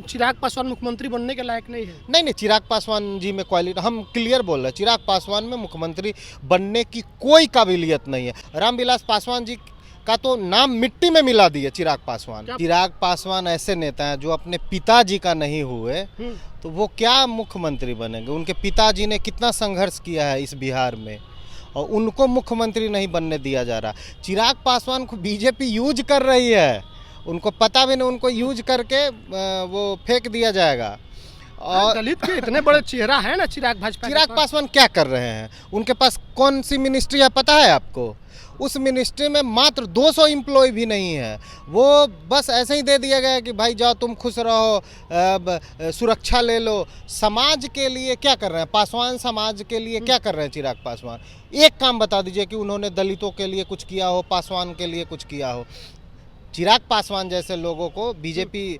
चिराग पासवान मुख्यमंत्री बनने के लायक नहीं है। नहीं, चिराग पासवान जी में क्वालिटी हम क्लियर बोल रहे हैं। चिराग पासवान में मुख्यमंत्री बनने की कोई काबिलियत नहीं है। रामविलास पासवान जी का तो नाम मिट्टी में मिला दिए चिराग पासवान। चिराग पासवान ऐसे नेता हैं जो अपने पिताजी का नहीं हुए तो वो क्या मुख्यमंत्री बनेंगे। उनके पिताजी ने कितना संघर्ष किया है इस बिहार में और उनको मुख्यमंत्री नहीं बनने दिया जा रहा। चिराग पासवान को बीजेपी यूज कर रही है, उनको पता भी नहीं, उनको यूज करके वो फेंक दिया जाएगा। और दलित के इतने बड़े चेहरा है ना भाजपा। चिराग पासवान क्या कर रहे हैं? उनके पास कौन सी मिनिस्ट्री है पता है आपको? उस मिनिस्ट्री में मात्र 200 एम्प्लॉय भी नहीं है। वो बस ऐसे ही दे दिया गया कि भाई जाओ तुम खुश रहो, सुरक्षा ले लो। समाज के लिए क्या कर रहे हैं पासवान? समाज के लिए क्या कर रहे हैं चिराग पासवान? एक काम बता दीजिए कि उन्होंने दलितों के लिए कुछ किया हो, पासवान के लिए कुछ किया हो। चिराग पासवान जैसे लोगों को बीजेपी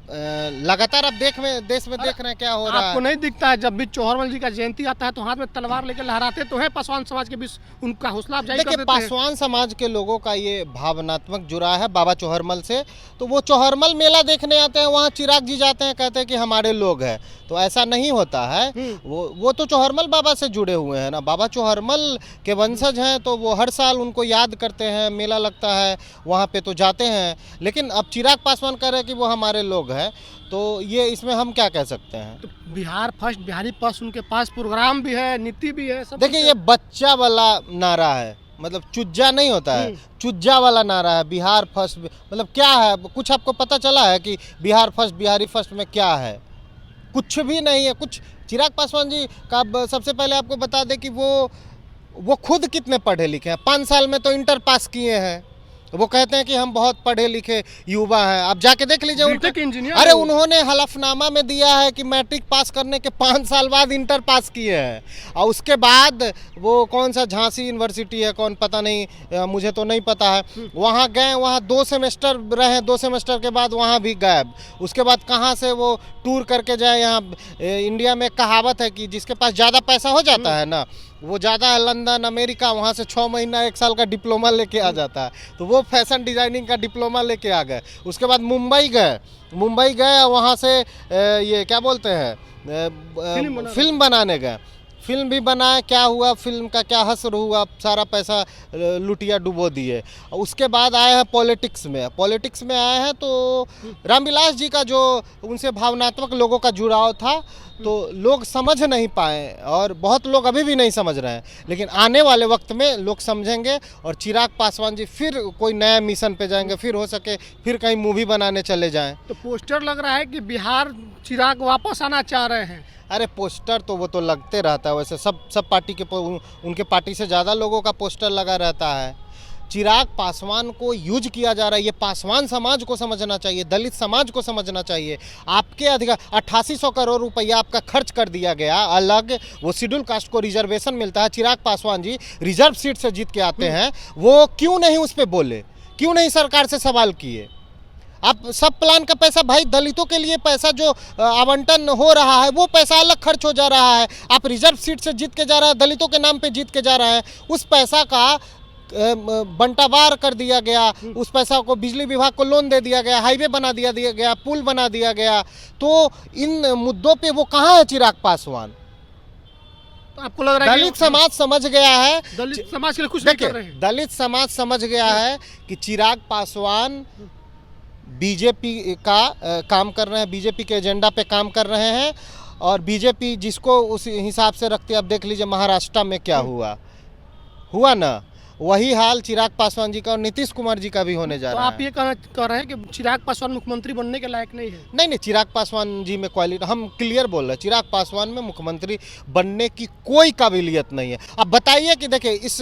लगातार अब देश में देख रहे हैं क्या हो रहा है। आपको नहीं दिखता है जब भी चौहरमल जी का जयंती आता है तो हाथ में तलवार लेकर लहराते तो है पासवान समाज के बीच, उनका हौसला अफजाई कर देते हैं। पासवान समाज के लोगों का ये भावनात्मक जुड़ा है बाबा चौहरमल से, तो वो चौहरमल मेला देखने आते हैं, वहाँ चिराग जी जाते हैं, कहते हैं कि हमारे लोग हैं। तो ऐसा नहीं होता है। वो तो चौहरमल बाबा से जुड़े हुए हैं ना, बाबा चौहरमल के वंशज हैं, तो वो हर साल उनको याद करते हैं, मेला लगता है वहाँ पे तो जाते हैं। लेकिन अब चिराग पासवान कह रहे हैं कि वो हमारे लोग हैं, तो ये इसमें हम क्या कह सकते हैं? तो बिहार फर्स्ट, बिहारी फर्स्ट, उनके पास प्रोग्राम भी है, नीति भी है, सब। देखिए ये बच्चा वाला नारा है, मतलब चुज्जा नहीं होता है, चुज्जा वाला नारा है। बिहार फर्स्ट मतलब क्या है? कुछ आपको पता चला है कि बिहार फर्स्ट, बिहारी फर्स्ट में क्या है? कुछ भी नहीं है कुछ। चिराग पासवान जी का सबसे पहले आपको बता दें कि वो खुद कितने पढ़े लिखे हैं। 5 साल में तो इंटर पास किए हैं। वो कहते हैं कि हम बहुत पढ़े लिखे युवा हैं। आप जाके देख लीजिए उनके इंजीनियर। अरे उन्होंने हलफनामा में दिया है कि मैट्रिक पास करने के 5 साल बाद इंटर पास किए हैं। और उसके बाद वो कौन सा झांसी यूनिवर्सिटी है, कौन पता नहीं, मुझे तो नहीं पता है, वहाँ गए, वहाँ 2 सेमेस्टर रहे, 2 सेमेस्टर के बाद वहाँ भी गायब। उसके बाद कहाँ से वो टूर करके जाए। यहाँ इंडिया में कहावत है कि जिसके पास ज़्यादा पैसा हो जाता है ना, वो ज़्यादा लंदन अमेरिका वहाँ से 6 महीना 1 साल का डिप्लोमा लेके आ जाता है। तो वो फैशन डिज़ाइनिंग का डिप्लोमा लेके आ गए। उसके बाद मुंबई गए, वहाँ से ये क्या बोलते हैं फिल्म बनाने गए। फिल्म भी बनाए, क्या हुआ? फिल्म का क्या हश्र हुआ? सारा पैसा लुटिया डुबो दिए। उसके बाद आए हैं पॉलिटिक्स में आए हैं। तो रामविलास जी का जो उनसे भावनात्मक लोगों का जुड़ाव था तो लोग समझ नहीं पाए और बहुत लोग अभी भी नहीं समझ रहे हैं। लेकिन आने वाले वक्त में लोग समझेंगे और चिराग पासवान जी फिर कोई नया मिशन पे जाएंगे, फिर हो सके फिर कहीं मूवी बनाने चले जाएं। तो पोस्टर लग रहा है कि बिहार चिराग वापस आना चाह रहे हैं। अरे पोस्टर तो वो तो लगते रहता है, वैसे सब पार्टी के उनके पार्टी से ज़्यादा लोगों का पोस्टर लगा रहता है। चिराग पासवान को यूज किया जा रहा है, ये पासवान समाज को समझना चाहिए, दलित समाज को समझना चाहिए। आपके अधिकार 8800 करोड़ रुपया आपका खर्च कर दिया गया अलग, वो शेड्यूल कास्ट को रिजर्वेशन मिलता है। चिराग पासवान जी रिजर्व सीट से जीत के आते हैं, वो क्यों नहीं उस पर बोले? क्यों नहीं सरकार से सवाल किए? आप सब प्लान का पैसा, भाई दलितों के लिए पैसा जो आवंटन हो रहा है वो पैसा अलग खर्च हो जा रहा है। आप रिजर्व सीट से जीत के जा रहे हैं, दलितों के नाम पे जीत के जा रहे हैं। उस पैसा का बंटावार कर दिया गया, उस पैसा को बिजली विभाग को लोन दे दिया गया, हाईवे बना दिया गया, पुल बना दिया गया। तो इन मुद्दों पे वो कहाँ है चिराग पासवान? तो आपको लग रहा है दलित समाज समझ गया है, दलित समाज के लिए कुछ नहीं कर रहे हैं। दलित समाज समझ गया है कि चिराग पासवान बीजेपी का काम कर रहे हैं, बीजेपी के एजेंडा पे काम कर रहे हैं। और बीजेपी जिसको उस हिसाब से रखती है, अब देख लीजिए महाराष्ट्र में क्या हुआ ना, वही हाल चिराग पासवान जी का और नीतीश कुमार जी का भी होने जा रहा है। तो आप ये कह रहे हैं कि चिराग पासवान मुख्यमंत्री बनने के लायक नहीं है? नहीं, चिराग पासवान जी में क्वालिटी हम क्लियर बोल रहे हैं। चिराग पासवान में मुख्यमंत्री बनने की कोई काबिलियत नहीं है। अब बताइए कि देखिए इस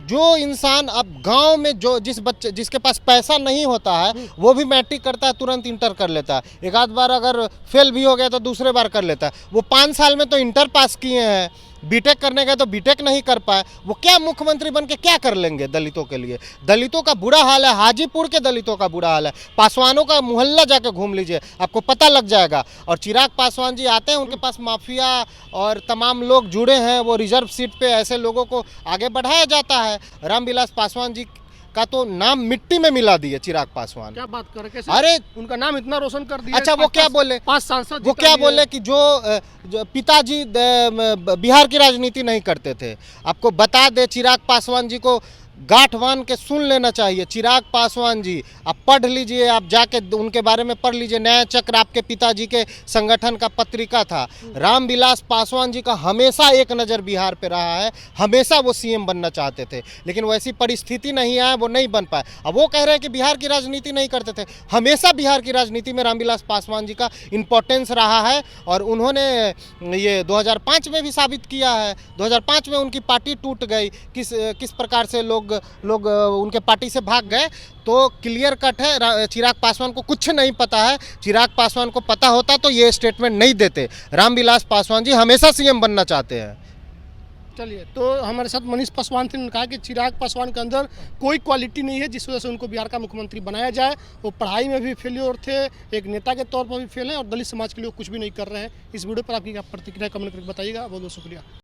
जो इंसान अब गांव में जो जिसके पास पैसा नहीं होता है वो भी मैट्रिक करता है, तुरंत इंटर कर लेता है। एक आध बार अगर फेल भी हो गया तो दूसरे बार कर लेता है। वो 5 साल में तो इंटर पास किए हैं, बीटेक करने गए तो बीटेक नहीं कर पाए। वो क्या मुख्यमंत्री बन के क्या कर लेंगे दलितों के लिए? दलितों का बुरा हाल है, हाजीपुर के दलितों का बुरा हाल है। पासवानों का मोहल्ला जाके घूम लीजिए, आपको पता लग जाएगा। और चिराग पासवान जी आते हैं, उनके पास माफिया और तमाम लोग जुड़े हैं। वो रिजर्व सीट पे ऐसे लोगों को आगे बढ़ाया जाता है। रामविलास पासवान जी का तो नाम मिट्टी में मिला दिए चिराग पासवान। क्या बात कर रहे हैं? कैसे? अरे उनका नाम इतना रोशन कर दिया। अच्छा, वो क्या बोले? 5 सांसद वो जिता क्या दिए। बोले कि जो पिताजी बिहार की राजनीति नहीं करते थे। आपको बता दे, चिराग पासवान जी को गांठ बांध के सुन लेना चाहिए। चिराग पासवान जी, आप पढ़ लीजिए, आप जाके उनके बारे में पढ़ लीजिए। न्याय चक्र आपके पिताजी के संगठन का पत्रिका था। रामविलास पासवान जी का हमेशा एक नज़र बिहार पे रहा है, हमेशा वो सीएम बनना चाहते थे, लेकिन वैसी परिस्थिति नहीं आया, वो नहीं बन पाए। अब वो कह रहे हैं कि बिहार की राजनीति नहीं करते थे। हमेशा बिहार की राजनीति में रामविलास पासवान जी का इम्पोर्टेंस रहा है, और उन्होंने ये 2005 में भी साबित किया है। 2005 में उनकी पार्टी टूट गई, किस प्रकार से लोग उनके पार्टी से भाग गए। तो क्लियर कट है, चिराग पासवान को कुछ नहीं पता है। चिराग पासवान को पता होता तो ये स्टेटमेंट नहीं देते। रामविलास पासवान जी हमेशा सीएम बनना चाहते हैं। चलिए, तो हमारे साथ मनीष पासवान थे। उन्होंने कहा कि चिराग पासवान के अंदर कोई क्वालिटी नहीं है जिस वजह से उनको बिहार का मुख्यमंत्री बनाया जाए। वो पढ़ाई में भी फेल्योर थे, एक नेता के तौर पर भी फेल हैं, और दलित समाज के लिए कुछ भी नहीं कर रहे हैं। इस वीडियो पर आपकी क्या प्रतिक्रिया कमेंट करके बताइएगा। बहुत बहुत शुक्रिया।